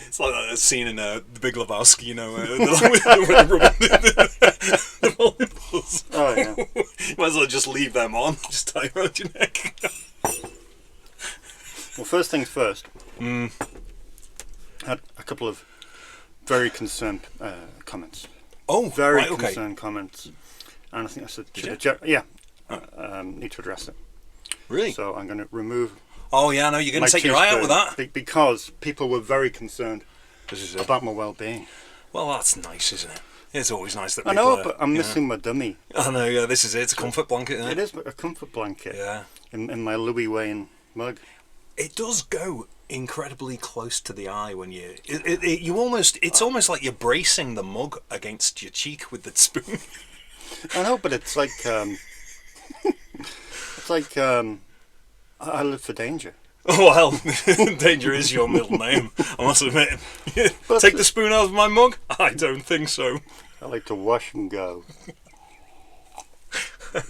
It's like that scene in The Big Lebowski, you know, the bowling balls. Oh, yeah. You might as well just leave them on, just tie around your neck. Well, first things first. Had a couple of very concerned comments. Oh, Very right, okay. concerned comments. And I think I said, need to address it. Really? So I'm going to remove. Oh, yeah, no, you're going to take your eye out with that. Because people were very concerned This is it. about my well-being. Well, that's nice, isn't it? It's always nice that I people know, but I'm missing my dummy. I know, yeah, this is it. It's a comfort blanket, isn't it? It is a comfort blanket. Yeah. In my Louis Wayne mug. It does go incredibly close to the eye when you... It's almost like you're bracing the mug against your cheek with the spoon. I know, but it's like... I live for danger. Oh, well, danger is your middle name, I must admit. Take the spoon out of my mug? I don't think so. I like to wash and go. We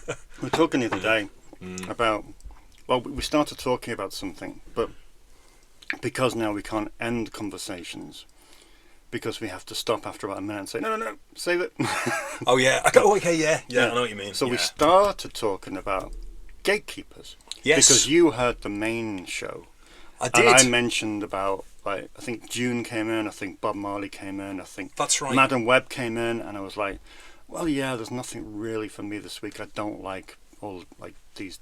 were talking the other day about... Well, we started talking about something, but because now we can't end conversations, because we have to stop after about a minute and say, no, save it. Oh, yeah. Okay, yeah, I know what you mean. So we started talking about Gatekeepers. Yes. Because you heard the main show. I did. And I mentioned about, like, I think June came in, I think Bob Marley came in, I think That's right. Madam Web came in, and I was like, well, yeah, there's nothing really for me this week. I don't like all, like, these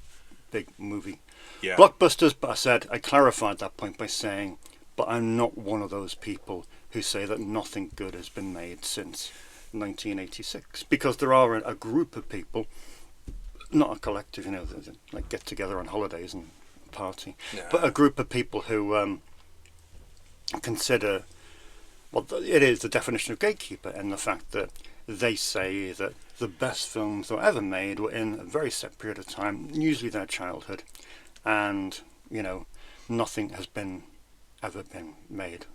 big movie blockbusters, but I clarified that point by saying, but I'm not one of those people who say that nothing good has been made since 1986, because there are a group of people, not a collective, you know, that, like, get together on holidays and party, but a group of people who consider, well, it is the definition of gatekeeper, and the fact that they say that the best films that were ever made were in a very set period of time, usually their childhood, and, you know, nothing has ever been made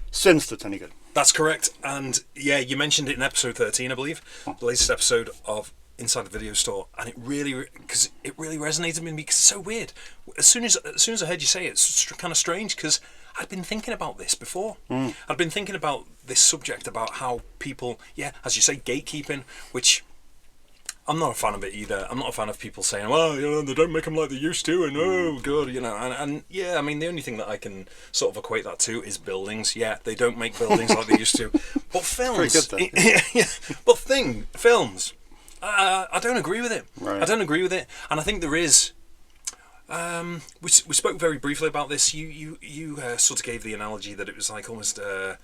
since that's any good. That's correct. And yeah, you mentioned it in episode 13, I believe, the latest episode of Inside the Video Store, and it really resonated with me, because it's so weird. As soon as I heard you say it, it's kind of strange, because I'd been thinking about this before. I'd been thinking about this subject, about how people, as you say, gatekeeping, which I'm not a fan of it either. I'm not a fan of people saying, well, you know, they don't make them like they used to, and oh god, you know, and yeah, I mean, the only thing that I can sort of equate that to is buildings. Yeah, they don't make buildings like they used to, but films, Very good, but films, I don't agree with it. Right. I don't agree with it, and I think there is. We spoke very briefly about this. You sort of gave the analogy that it was like almost. That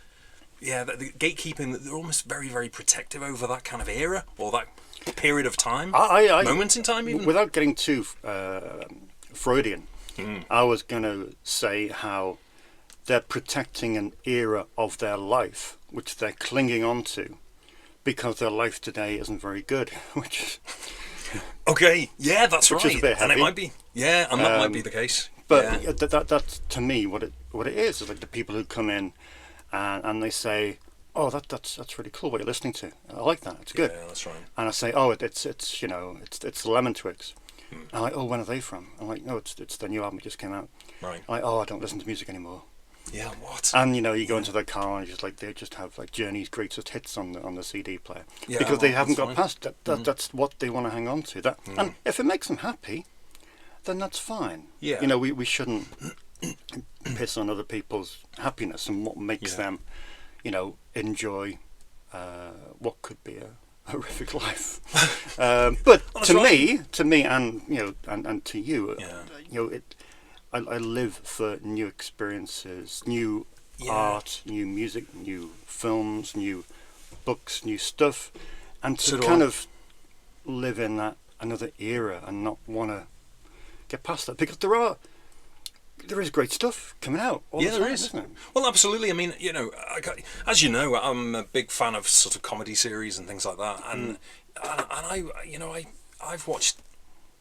the gatekeeping, they're almost very, very protective over that kind of era, or that period of time, moments in time even. Without getting too Freudian, I was going to say how they're protecting an era of their life, which they're clinging on to, because their life today isn't very good, which... Okay, yeah, that's which right. Is a bit heavy. And it might be, and that might be the case. But that's, to me, what it is. It's like the people who come in and they say, oh, that's really cool what you're listening to. I like that. It's good. Yeah, that's right. And I say, oh, it's you know, it's Lemon Twigs. I'm like, oh, when are they from? I'm like, no, it's the new album that just came out. Right. I'm like, oh, I don't listen to music anymore. Yeah, what? And you know, you go into their car and they just have like Journey's greatest hits on the CD player, Yeah, because they haven't got fine. past that. That's what they want to hang on to. That, and if it makes them happy, then that's fine. Yeah. You know, we shouldn't piss on other people's happiness and what makes them, you know, enjoy what could be a horrific life. But to me, and you know, and to you, you know, I live for new experiences, new art, new music, new films, new books, new stuff, and to kind of live in that another era and not want to get past that, because there is great stuff coming out all the time, there is. isn't it? Well, absolutely. I mean, you know, as you know, I'm a big fan of sort of comedy series and things like that, and I, you know, I've watched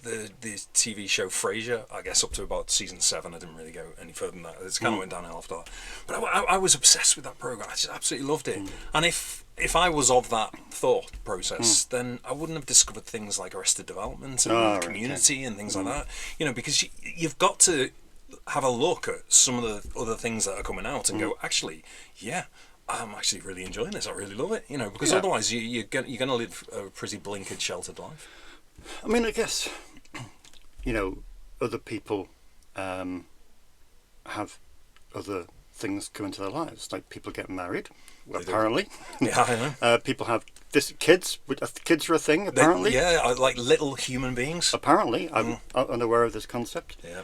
the TV show Frasier, I guess up to about season 7. I didn't really go any further than that. It's kind of went downhill after that. But I was obsessed with that program. I just absolutely loved it. And if I was of that thought process, then I wouldn't have discovered things like Arrested Development and Community and things like that. You know, because you've got to have a look at some of the other things that are coming out and go, actually, yeah, I'm actually really enjoying this. I really love it. You know, because otherwise you're going to live a pretty blinkered, sheltered life. I mean, I guess, you know, other people have other things come into their lives. Like people get married, apparently. Yeah, I know. People have kids. Kids are a thing, apparently. Like little human beings. Apparently, I'm unaware of this concept. Yeah.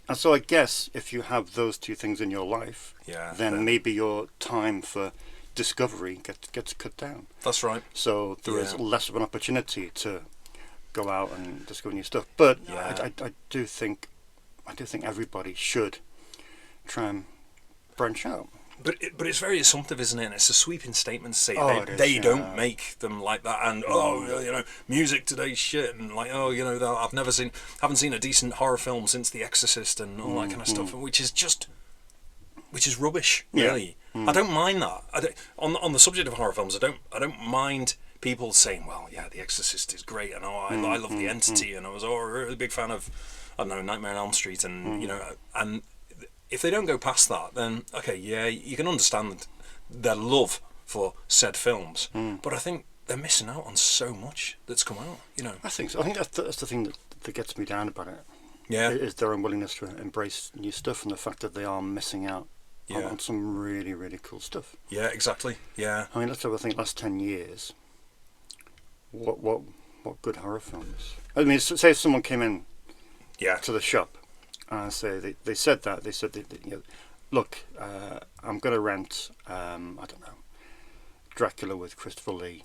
And so I guess if you have those two things in your life, then maybe your time for discovery gets cut down. That's right. So there is less of an opportunity to go out and discover new stuff. But I do think everybody should try and branch out. But it's very assumptive, isn't it? And it's a sweeping statement to say they don't make them like that, and you know, music today's shit, and like you know, haven't seen a decent horror film since The Exorcist and all that kind of stuff, which is rubbish, really. I don't mind that. On the subject of horror films, I don't mind people saying, well, yeah, The Exorcist is great, and I love The Entity, and I was a really big fan of, I don't know, Nightmare on Elm Street, and you know, and if they don't go past that, then okay, yeah, you can understand their love for said films, but I think they're missing out on so much that's come out. You know, I think so. I think that's the thing that gets me down about it. Yeah, is their unwillingness to embrace new stuff and the fact that they are missing out on some really, really cool stuff. Yeah, exactly. Yeah. I mean, let's have a think. Last 10 years, what good horror films? I mean, say if someone came in, to the shop. So they said that you know, look, I'm going to rent I don't know, Dracula with Christopher Lee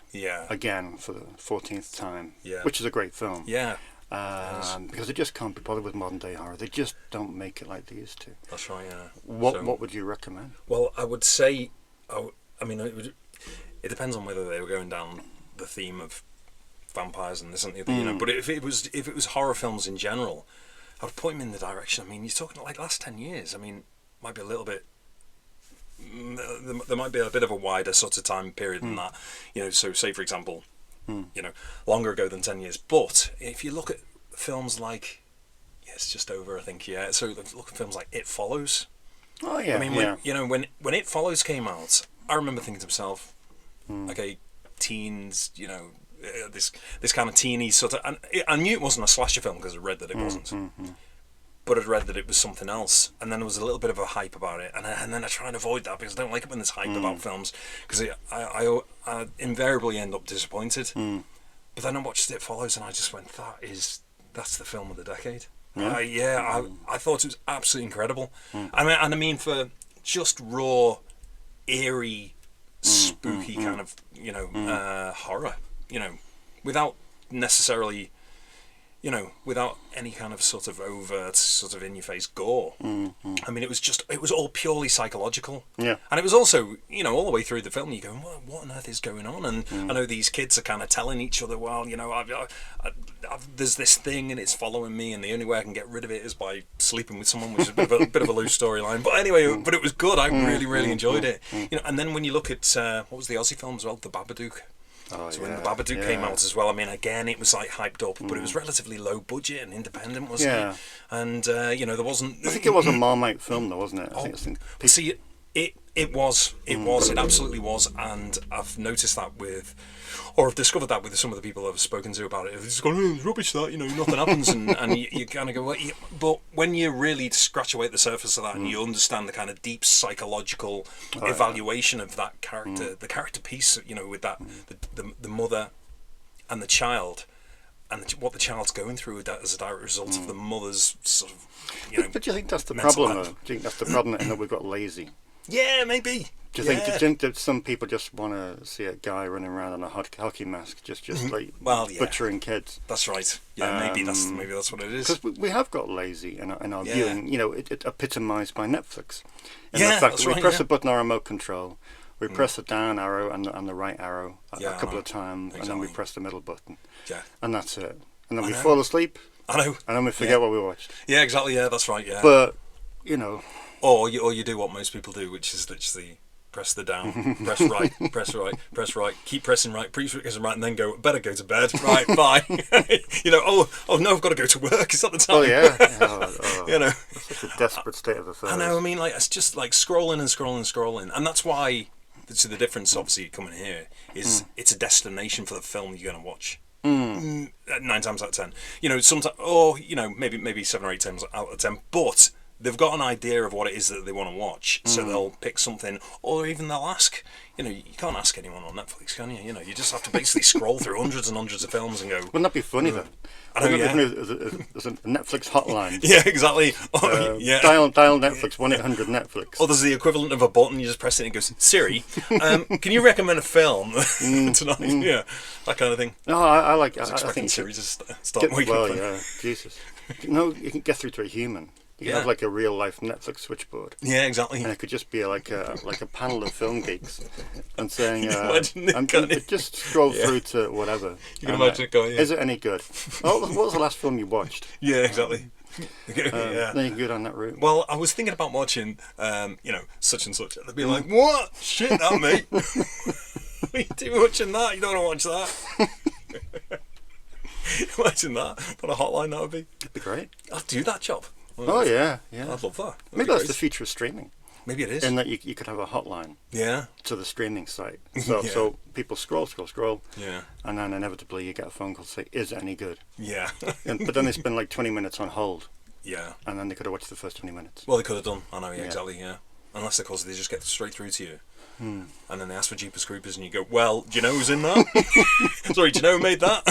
again for the 14th time, which is a great film, because they just can't be bothered with modern day horror. They just don't make it like they used to. That's right. Yeah. What would you recommend? Well, I would say, I mean, it depends on whether they were going down the theme of vampires and this and the other, you know. But if it was horror films in general, I would point him in the direction. I mean, you're talking like last 10 years. I mean, might be a little bit. There might be a bit of a wider sort of time period than that. You know, so say for example, you know, longer ago than 10 years. But if you look at films like, it's just over, I think. Yeah. So look at films like It Follows. Oh yeah. I mean, when It Follows came out, I remember thinking to myself, okay, teens, you know. This kind of teeny sort of, and I knew it wasn't a slasher film because I read that it wasn't, but I'd read that it was something else, and then there was a little bit of a hype about it, and then I try and avoid that because I don't like it when there's hype about films, because I invariably end up disappointed. But then I watched It Follows, and I just went, that's the film of the decade. I thought it was absolutely incredible. I mean for just raw, eerie, spooky kind of, you know, horror. You know, without necessarily, you know, without any kind of sort of overt, sort of in-your-face gore. I mean, it was all purely psychological. Yeah. And it was also, you know, all the way through the film, you're going, what on earth is going on? And I know these kids are kind of telling each other, well, you know, there's this thing and it's following me, and the only way I can get rid of it is by sleeping with someone, which is a bit of a loose storyline. But anyway, but it was good. I really enjoyed it. You know, and then when you look at what was the Aussie film as well, The Babadook. So when The Babadook came out as well, I mean, again, it was like hyped up, but it was relatively low budget and independent, wasn't it? And you know, there wasn't. I think it was a Marmite film, though, wasn't it? See, it was. It absolutely was, and I've noticed that or I've discovered that with some of the people I've spoken to about it. They've just gone, it's rubbish that, you know, nothing happens, and you kind of go, well, but when you really scratch away at the surface of that and you understand the kind of deep psychological evaluation of that character, the character piece, you know, with that, the mother and the child, and what the child's going through as a direct result of the mother's sort of, you know. But do you think that's the problem, though? Do you think that's the problem in that we've got lazy? Yeah, maybe. Do you think that some people just want to see a guy running around in a hockey mask, just like butchering kids? That's right. Yeah, maybe that's what it is. Because we have got lazy in our viewing. You know, it epitomised by Netflix. In the fact that we press a button on our remote control, we press the down arrow and the right arrow a couple of times, and then we press the middle button. Yeah. And that's it. and then we fall asleep. I know. And then we forget what we watched. Yeah, exactly. Yeah, that's right. Yeah. But you know, or you do what most people do, which is literally press the down, press right, press right, press right, keep pressing right, pressing right, and then better go to bed. Right, bye. You know, oh no, I've got to go to work. It's not the time. Oh yeah. Oh. You know, it's such a desperate state of affairs. I know. I mean, like it's just like scrolling and scrolling and scrolling, and that's why. So the difference, obviously, coming here is it's a destination for the film you're going to watch. 9 times out of 10, you know, sometimes, or you know, maybe 7 or 8 times out of 10, but they've got an idea of what it is that they want to watch, so they'll pick something, or even they'll ask. You know, you can't ask anyone on Netflix, can you? You know, you just have to basically scroll through hundreds and hundreds of films and go. Wouldn't that be funny though? I know, yeah. There's a Netflix hotline. Yeah, exactly. Yeah. Dial Netflix, 1-800-Netflix. Or there's the equivalent of a button, you just press it and it goes, Siri, can you recommend a film tonight? Yeah, that kind of thing. No, I like. I was I expecting think Siri to start waking up. Well, yeah, Jesus. No, you can get through to a human. You can have like a real life Netflix switchboard. Yeah, exactly. And it could just be like a panel of film geeks and saying, just scroll through to whatever. You can imagine it going. Yeah. Is it any good? Oh, what was the last film you watched? Yeah, exactly. Then you can go down that route. Well, I was thinking about watching, you know, such and such. They'd be like, "What? Shit, that mate? What are you doing watching that? You don't want to watch that." Imagine that. What a hotline that would be. It'd be great. I'd do that job. Oh yeah. I'd love that. Maybe that's the future of streaming. Maybe it is. In that you could have a hotline. Yeah. To the streaming site. So people scroll. Yeah. And then inevitably you get a phone call to say, "Is it any good?" Yeah. But then they spend like 20 minutes on hold. Yeah. And then they could have watched the first 20 minutes. Well, they could have done. I know. Yeah. Exactly. Yeah. Unless, of course, they just get straight through to you. And then they ask for Jeepers Creepers, and you go, "Well, do you know who's in that? Sorry, do you know who made that?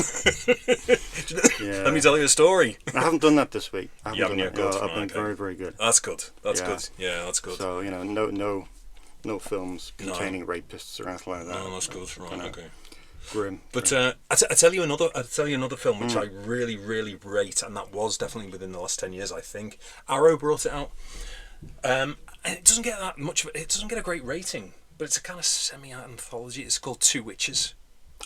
Let me tell you a story." I haven't done that this week. I haven't done that. I've been very, very good. That's good. That's good. Yeah, that's good. So you know, no films containing rapists or anything like that. No, that's good. Right. Okay. Grim. But I tell you another film which I really, really rate, and that was definitely within the last 10 years. I think Arrow brought it out. And it doesn't get that much. It doesn't get a great rating. But it's a kind of semi-anthology. It's called Two Witches.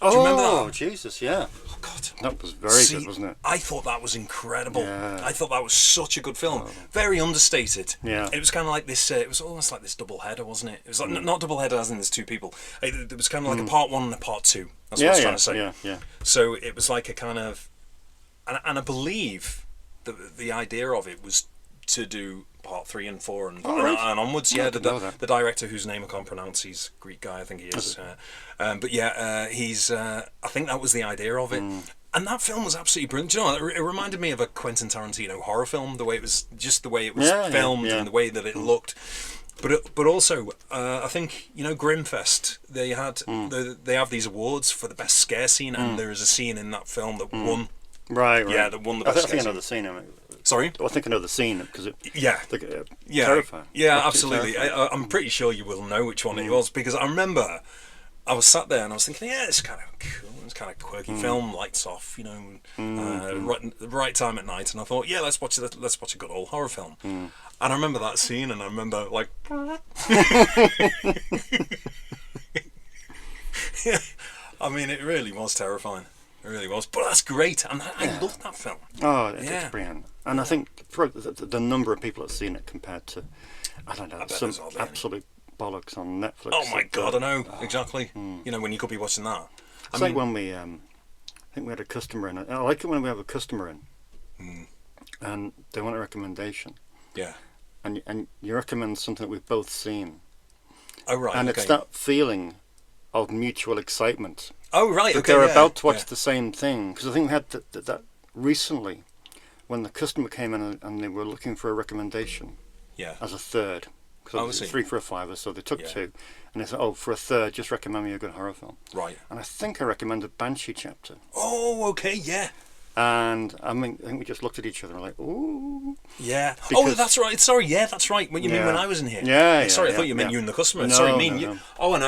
Do you remember that? Oh, Jesus, yeah. Oh, God. That was very good, wasn't it? I thought that was incredible. Yeah. I thought that was such a good film. Very understated. Yeah. It was kind of like this, it was almost like this double-header, wasn't it? It was like, not double-header as in there's two people. It was kind of like a part 1 and a part 2. That's what I was trying to say. Yeah. So it was like a kind of... And I believe the idea of it was to do part 3 and 4 and onwards. Yeah, the director whose name I can't pronounce, he's a Greek guy, I think he is. But yeah, he's. I think that was the idea of it. And that film was absolutely brilliant. Do you know, it reminded me of a Quentin Tarantino horror film. The way it was, just the way it was filmed and the way that it looked. But also, I think, you know, Grimfest. They had they have these awards for the best scare scene, and there is a scene in that film that won. Right. Yeah, that won the best. I think I know the scene. Sorry? I think I know the scene because terrifying. Yeah, absolutely. I'm pretty sure you will know which one it was, because I remember I was sat there and I was thinking, yeah, it's kind of cool. It's kind of quirky film, lights off, you know, the right time at night, and I thought, yeah, let's watch a good old horror film. And I remember that scene, and I remember like, yeah, I mean, it really was terrifying. It really was, but that's great, and I love that film. Oh, it's brilliant. And I think the number of people that's seen it compared to, I don't know, some absolute bollocks on Netflix. Oh my God, I know, exactly. You know, when you could be watching that. It's like when we, I think we had a customer in. I like it when we have a customer in, and they want a recommendation. Yeah. And you recommend something that we've both seen. Oh right. And it's that feeling of mutual excitement. Oh right. That they're about to watch the same thing, because I think we had that recently, when the customer came in and they were looking for a recommendation. Yeah. As a third. Because it was 3 for a $5, so they took 2, and they said, "Oh, for a third, just recommend me a good horror film." Right. And I think I recommended Banshee Chapter. Oh, okay, yeah. And I think we just looked at each other and were like, "Ooh." Yeah. Oh, that's right. Sorry, yeah, that's right. What you mean when I was in here? Yeah. Sorry, I thought you meant you and the customer. No, Sorry, no, you. no. Oh, I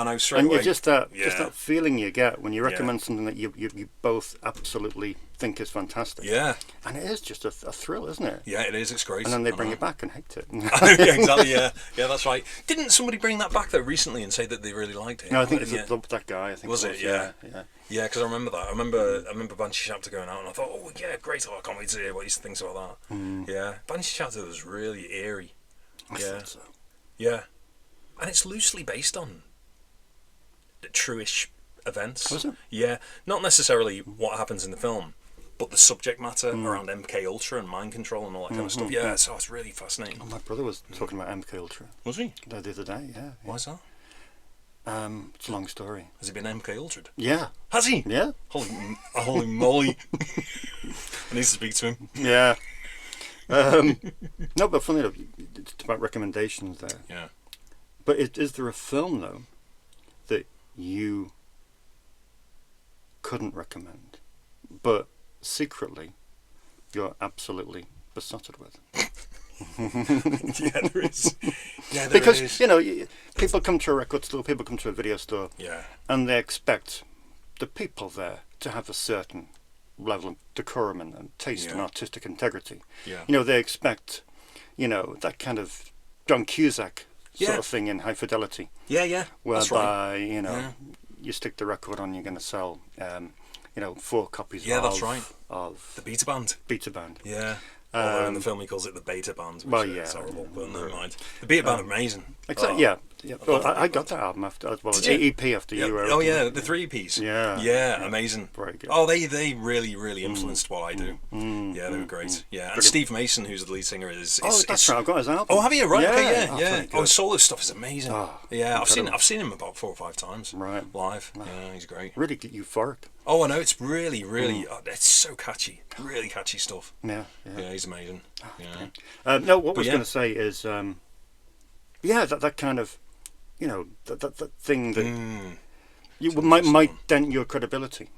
know straight away. And just that feeling you get when you recommend something that you both absolutely think is fantastic. Yeah. And it is just a thrill, isn't it? Yeah, it is. It's great. And then they bring it back and hate it. Yeah, exactly. Yeah, that's right. Didn't somebody bring that back though recently and say that they really liked it? No, I think it's that guy. I think was it? Yeah. Because I remember that. I remember Banshee Chapter going out, and I thought, oh yeah, great! Oh, I can't wait to hear what he thinks about that. Yeah, Banshee Chapter was really eerie. I thought so. Yeah, and it's loosely based on the true-ish events. Was it? Yeah, not necessarily what happens in the film, but the subject matter around MK Ultra and mind control and all that kind of stuff. Yeah, so it's really fascinating. Oh, my brother was talking about MK Ultra. Was he? The other day, yeah. Why's that? It's a long story. Has he been MK Ultra'd? Yeah. Has he? Yeah. Holy moly. I need to speak to him. Yeah. No, but funny enough, it's about recommendations there. Yeah. But is there a film, though, that you couldn't recommend, but secretly you're absolutely besotted with? Yeah, there is. Yeah, there because is. you know, people come to a record store, people come to a video store, and they expect the people there to have a certain level of decorum and taste and artistic integrity. Yeah. You know, they expect, you know, that kind of John Cusack sort of thing in High Fidelity. Yeah. Whereby, that's right. you know, you stick the record on, you're going to sell, you know, 4 copies that's right. of the beta band. Yeah. Although in the film he calls it the beta band, which is horrible, but never mind. The beta band, amazing. Exactly. Yeah. Well, I got that album after, EP after you were. Oh yeah, the 3 piece. Yeah, amazing. Very good. Oh, they really influenced what I do. Yeah, they were great. Yeah, and Steve Mason, who's the lead singer, is. That's right. I've got his album. Oh, have you? Right. Yeah, Okay, yeah. Oh, his solo stuff is amazing. Yeah, incredible. I've seen him about 4 or 5 times. Right. Live. Yeah, he's great. Really euphoric. Oh, I know. It's really. It's so catchy. Really catchy stuff. Yeah, he's amazing. No, what I was going to say is, that kind of, you know, that thing that might dent your credibility.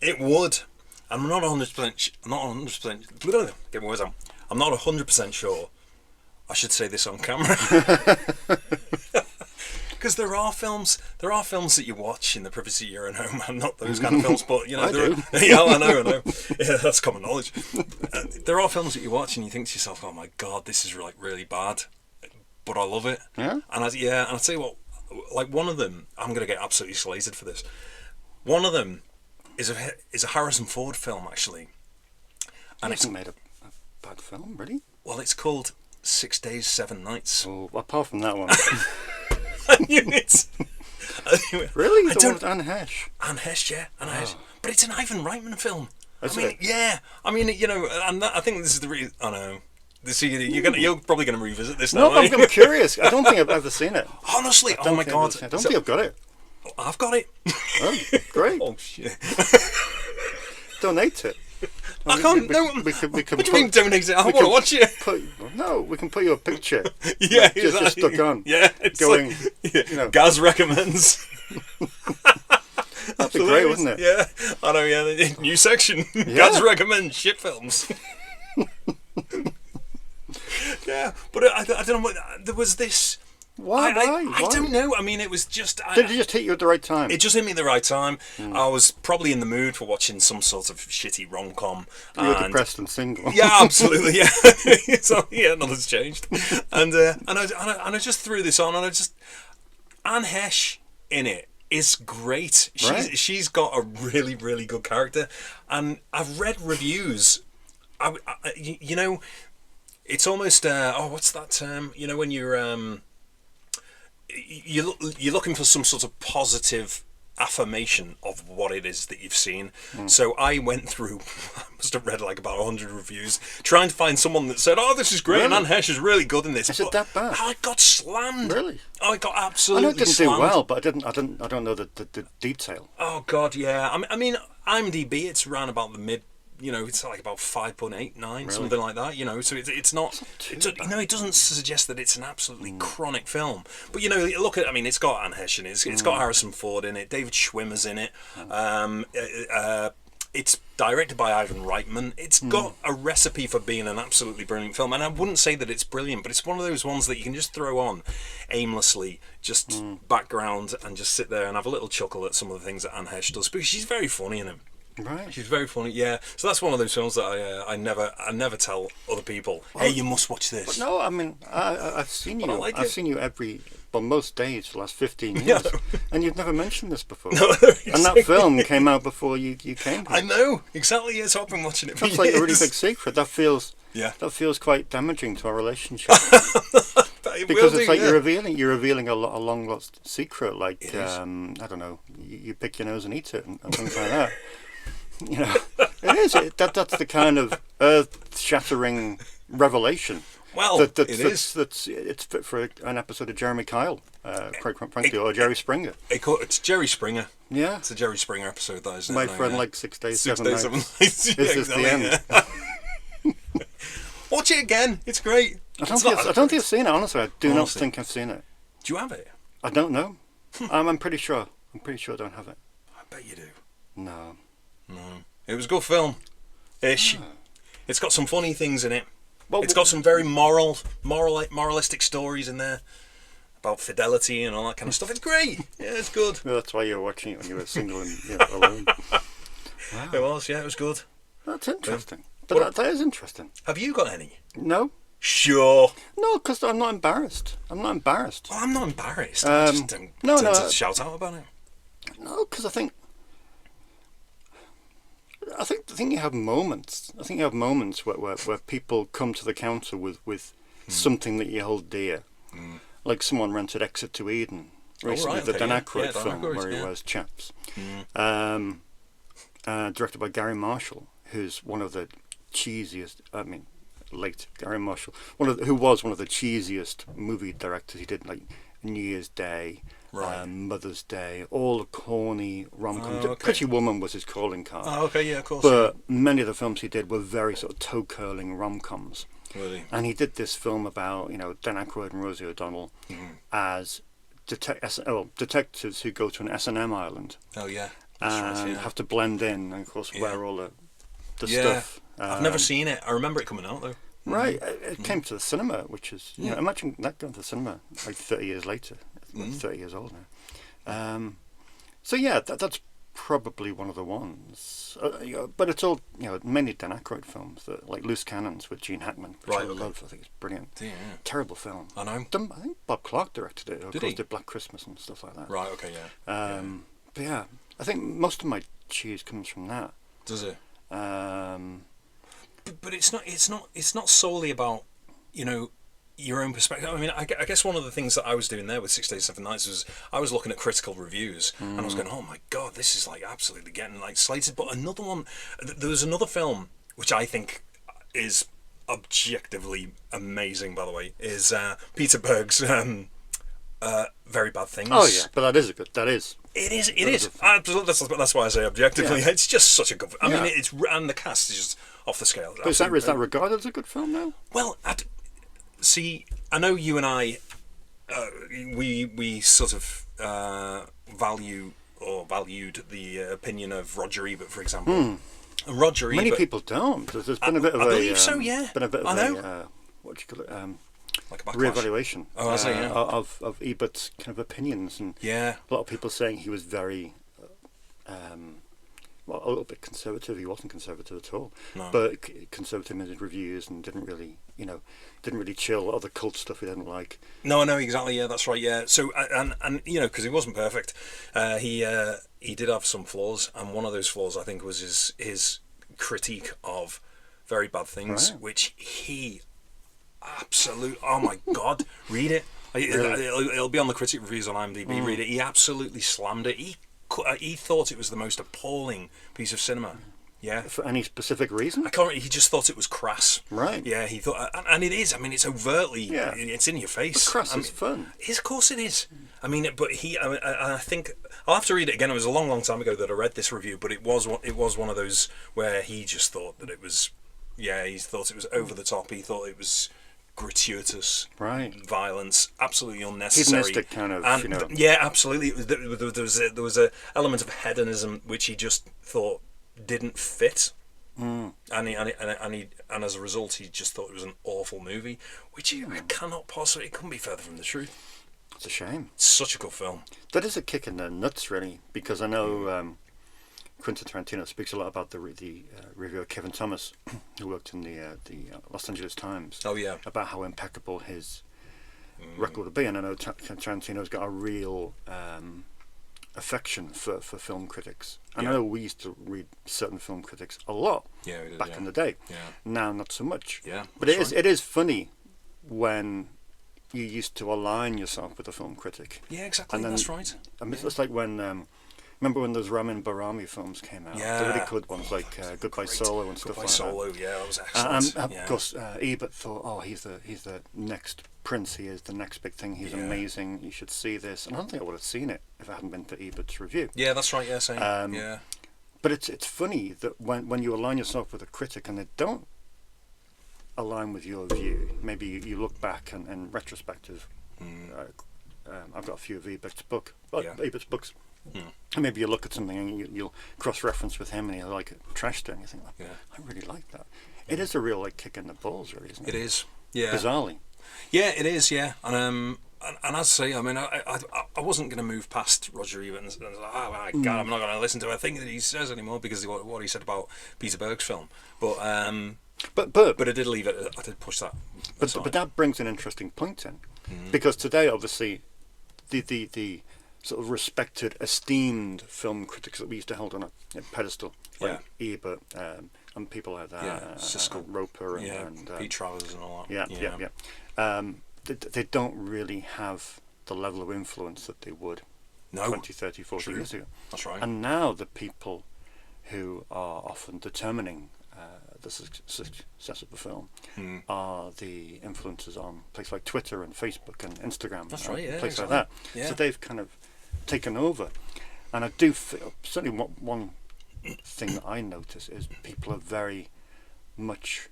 It would. I'm not 100%. I'm not 100%. Get my words out. I'm not 100% sure. I should say this on camera. Because there are films that you watch in the privacy of your own home, and not those kind of films, but you know, I know. Yeah, that's common knowledge. There are films that you watch and you think to yourself, "Oh my God, this is like really bad," but I love it. Yeah. And I'll tell you what, like one of them, I'm gonna get absolutely slated for this. One of them is a Harrison Ford film actually, and it's made a bad film, really. Well, it's called 6 Days, 7 Nights. Oh, apart from that one. I knew it. Really? I don't. Anne Heche. Anne Heche, yeah, Anne Heche. But it's an Ivan Reitman film. Is it? Yeah. I mean, you know, and I think this is the reason. I know. You're probably going to revisit this now. No, I'm curious. I don't think I've ever seen it. Honestly, oh my God, I don't think I've got it. I've got it. Oh, great. Oh shit. Donate it. I can't. We can what do you mean donate it? I want to watch it. We can put you a picture. Yeah, just stuck on. Yeah, it's going. Like, you know, Gaz recommends. That'd be great, wouldn't it? Yeah, I know. Yeah, new section. Gaz recommends shit films. Yeah, but I don't know what there was this. Why? I don't know. I mean, it was just. Did it just hit you at the right time? It just hit me at the right time. I was probably in the mood for watching some sort of shitty rom-com. You were depressed and single. Yeah, absolutely. Yeah. So yeah, nothing's changed. And I just threw this on, and Anne Heche in it is great. She's got a really good character, and I've read reviews. You know, it's almost what's that term? You know, when you're looking for some sort of positive affirmation of what it is that you've seen. So I went through, I must have read like about 100 reviews, trying to find someone that said, "Oh, this is great, and Anne Heche is really good in this." Is it that bad? I got slammed. Really? I got absolutely. I know it didn't slammed. do well, but I don't know the detail. Oh God, yeah. I mean, IMDb, it's around about the mid. You know, it's like about 5.8, 9, something like that. You know, so it's not. You know, it doesn't suggest that it's an absolutely chronic film. But you know, look at. I mean, it's got Anne Heche in it. It's got Harrison Ford in it. David Schwimmer's in it. It's directed by Ivan Reitman. It's got a recipe for being an absolutely brilliant film. And I wouldn't say that it's brilliant, but it's one of those ones that you can just throw on aimlessly, just background, and just sit there and have a little chuckle at some of the things that Anne Heche does, because she's very funny in him. Right. She's very funny. Yeah. So that's one of those films that I never tell other people. Hey, you must watch this. But no, I mean, I've seen you. Like I've it. seen you most days for the last 15 years, and you've never mentioned this before. No, exactly. And that film came out before you came here. I know exactly. Yes, I've been watching it for That's years. like a really big secret. That feels quite damaging to our relationship. Because it's like you're revealing a long lost secret. Like I don't know, you pick your nose and eat it and things like that. You know, it is. That's the kind of earth-shattering revelation. Well, it is. It's fit for an episode of Jeremy Kyle, quite frankly, or Jerry Springer. It's Jerry Springer. Yeah, it's a Jerry Springer episode. That isn't My it? friend, like 6 days, 7 nights. Is this the end? Watch it again. It's great. I don't think I've seen it. Honestly, I do not think I've seen it. Do you have it? I don't know. I'm pretty sure. I don't have it. I bet you do. No. It was a good film. Ish. It's got some funny things in it. Well, it's got some very moralistic stories in there about fidelity and all that kind of stuff. It's great. Yeah, it's good. Well, that's why you were watching it when you were single and alone. Wow. It was. Yeah, it was good. That's interesting. But that is interesting. Have you got any? No. Sure. No, because I'm not embarrassed. Well, I'm not embarrassed. I just don't tend to shout out about it. No, because I think you have moments. I think you have moments where people come to the counter with something that you hold dear. Like someone rented Exit to Eden recently, the Dan Aykroyd film where he wears chaps. Directed by Gary Marshall, who's one of the cheesiest. Late Gary Marshall, who was one of the cheesiest movie directors. He did like New Year's Day. Mother's Day, all the corny rom-coms. Pretty Woman was his calling card. Oh, okay, yeah, of course. But many of the films he did were very sort of toe-curling rom-coms. Really? And he did this film about, Dan Aykroyd and Rosie O'Donnell as detectives who go to an S&M island. Oh, yeah. And have to blend in and, of course, wear all the stuff. I've never seen it. I remember it coming out, though. Right. It came to the cinema, which is... imagine that going to the cinema like 30 years later. 30 years old now. So yeah, that's probably one of the ones. But it's all many Dan Aykroyd films, like Loose Cannons with Gene Hackman, which I love. I think it's brilliant. Yeah. Terrible film. I know. I think Bob Clark directed it. Of course, did Black Christmas and stuff like that. Right. Okay. Yeah. But yeah, I think most of my cheese comes from that. Does it? But it's not solely about your own perspective. I mean, I guess one of the things that I was doing there with 6 Days, 7 Nights was I was looking at critical reviews and I was going, oh my god, this is like absolutely getting like slated. But another one, there was another film which I think is objectively amazing, by the way, is Peter Berg's Very Bad Things. Oh yeah, but that is a good. That is. It is. Absolutely. That's why I say objectively. Yeah. It's just such a good. I mean, and the cast is just off the scale. But is that regarded as a good film now? Well, see, I know you and I, we sort of valued the opinion of Roger Ebert, for example. And Roger Ebert. Many people don't. There's been a bit of I believe so. Yeah. Been a bit of what do you call it? Like a reevaluation of Ebert's kind of opinions, and a lot of people saying he was very a little bit conservative. He wasn't conservative at all, but conservative in his reviews and didn't really chill other cult stuff he didn't like. No, exactly. Yeah, that's right. Yeah. So and because he wasn't perfect, he did have some flaws, and one of those flaws I think was his critique of Very Bad Things, which he oh my god, read it. It'll be on the critic reviews on IMDb. Read it. He absolutely slammed it. He thought it was the most appalling piece of cinema. Yeah. For any specific reason? He just thought it was crass. Right. Yeah, he thought, and it is. I mean, it's overtly, it's in your face. But crass is fun. Of course it is. I mean, but I think I'll have to read it again. It was a long time ago that I read this review, but it was one of those where he just thought that it was, he thought it was over the top. He thought it was gratuitous violence, absolutely unnecessary, hedonistic kind of, yeah, absolutely. There was a element of hedonism which he just thought didn't fit, and as a result, he just thought it was an awful movie, which it couldn't be further from the truth. It's a shame. It's such a good film. That is a kick in the nuts, really, because I know Quentin Tarantino speaks a lot about the reviewer Kevin Thomas, who worked in the Los Angeles Times. Oh yeah. About how impeccable his record would be, and I know Tarantino's got a real affection for film critics. And I know we used to read certain film critics a lot back in the day. Yeah. Now not so much. Yeah. But it is funny when you used to align yourself with a film critic. Yeah, exactly. And then, that's right. I mean, it's like when remember when those Ramin Barami films came out? Yeah. The really good ones like Goodbye Solo and stuff like that. Goodbye Solo, yeah, that was excellent. And of course, Ebert thought, oh, he's the next Prince. He is the next big thing. He's amazing. You should see this. And I don't think I would have seen it if it hadn't been for Ebert's review. Yeah, that's right. Yeah, same. Yeah. But it's funny that when you align yourself with a critic and they don't align with your view, maybe you look back and in retrospective. I've got a few of Ebert's books. And maybe you look at something and you'll cross-reference with him and he'll like trashed it and you think, I really like that. It is a real like kick in the balls, really, isn't it? It is, yeah. Bizarrely. Yeah, it is, yeah. And as I say, I mean, I wasn't going to move past Roger Ebert and say, oh my God, I'm not going to listen to a thing that he says anymore because of what he said about Peter Berg's film. But I did leave it. I did push that. But that brings an interesting point in, because today, obviously, the sort of respected, esteemed film critics that we used to hold on a pedestal, like Ebert and people like that, Siskel, Roper and Pete Travers and all that. Yeah. They don't really have the level of influence that they would 20, 30, 40 years ago. That's right. And now the people who are often determining the success of the film are the influencers on places like Twitter and Facebook and Instagram. That's right, yeah. Places like that. Yeah. So they've kind of taken over. And I do feel, certainly one thing that I notice is people are very much,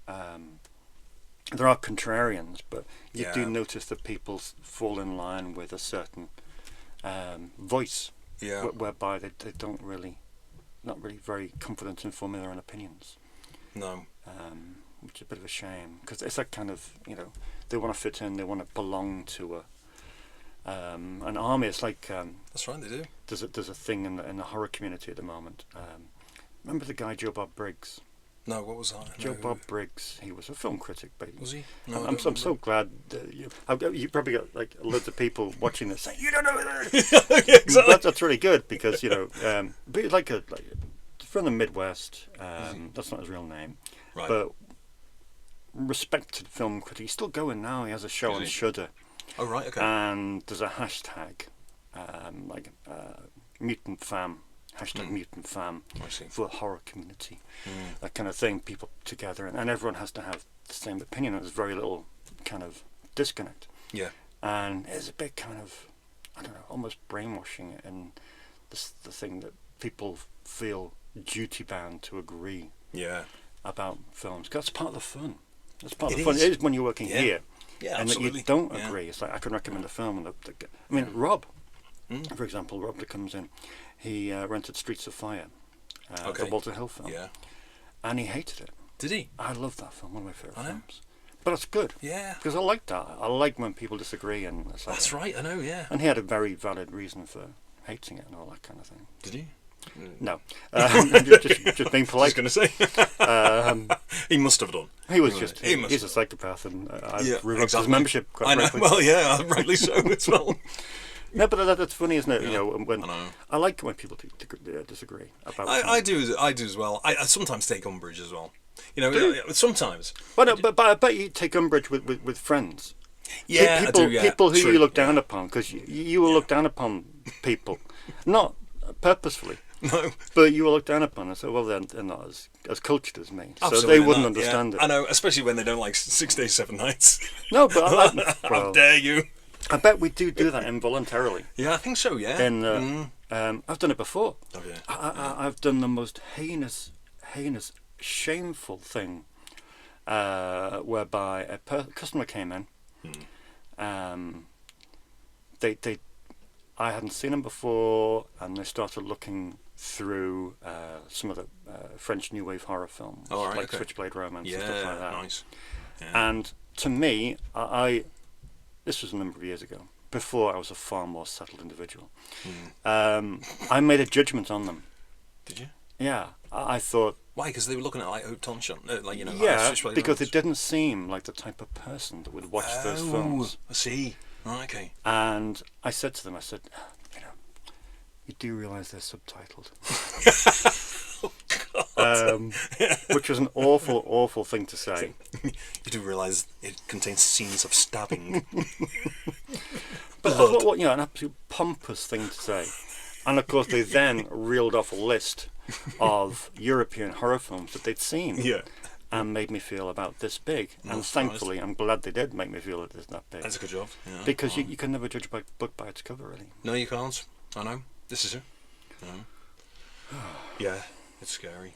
there are contrarians, but you do notice that people fall in line with a certain voice, whereby they don't really, not really very confident in forming their own opinions. No. Which is a bit of a shame, because it's that kind of, they want to fit in, they want to belong to an army. It's like that's right, they do. There's a thing in the horror community at the moment. Remember the guy Joe Bob Briggs? No, what was that? Joe Bob Briggs. He was a film critic, but was he? No, I'm so glad that you probably got like loads of people watching this saying you don't know that. Yeah, exactly. That's really good because but like from the Midwest. That's not his real name, right? But respected film critic. He's still going now. He has a show on Shudder. Oh right, okay. And there's a hashtag, mutant fam, hashtag mutant fam for the horror community, that kind of thing. People together, and everyone has to have the same opinion. There's very little kind of disconnect. Yeah. And there's a big kind of, I don't know, almost brainwashing in the thing that people feel duty bound to agree. Yeah. About films. 'Cause that's part of the fun. That's part of the fun. It is when you're working here. Yeah, and absolutely. that you don't agree. It's like I can recommend a film. I mean, Rob, for example, Rob that comes in, he rented Streets of Fire, the Walter Hill film, and he hated it. Did he? I love that film, one of my favourite films. But it's good. Yeah. Because I like that. I like when people disagree. And it's like, that's right, I know, yeah. And he had a very valid reason for hating it and all that kind of thing. Did he? No. Just being polite. I was going to say. He must have done. He was he's a psychopath, and I've revoked his membership quite frankly. Well, yeah, rightly so as well. No, but that's funny, isn't it? When I like when people disagree about. I do as well. I sometimes take umbrage as well. Sometimes. Well, no, but I bet you take umbrage with friends. Yeah, people, I do. Yeah. People who you look down upon, because you will look down upon people, not purposefully. No. But you will look down upon and say, well, they're not as cultured as me. Absolutely so they wouldn't not, understand it. I know, especially when they don't like 6 days, 7 nights. No, but how dare you? I bet we do that involuntarily. Yeah, I think so, yeah. And I've done it before. Okay. I've done the most heinous, shameful thing, whereby a customer came in. I hadn't seen them before, and they started looking through some of the French New Wave horror films, like Switchblade Romance and stuff like that. Nice. Yeah. And to me, this was a number of years ago, before I was a far more settled individual. I made a judgment on them Did you? Yeah, I thought. Why? Because they were looking at like Haute Tension, like Yeah, because it didn't seem like the type of person that would watch those films. I see. Oh, okay. And I said to them, you do realise they're subtitled. Which was an awful, awful thing to say. You do realise it contains scenes of stabbing. But what an absolute pompous thing to say. And of course, they then reeled off a list of European horror films that they'd seen. Yeah. And made me feel about this big. And thankfully, I'm glad they did make me feel it is that big. That's a good job. Yeah. Because you can never judge a book by its cover, really. No, you can't. I know. This is it. No. Yeah, it's scary.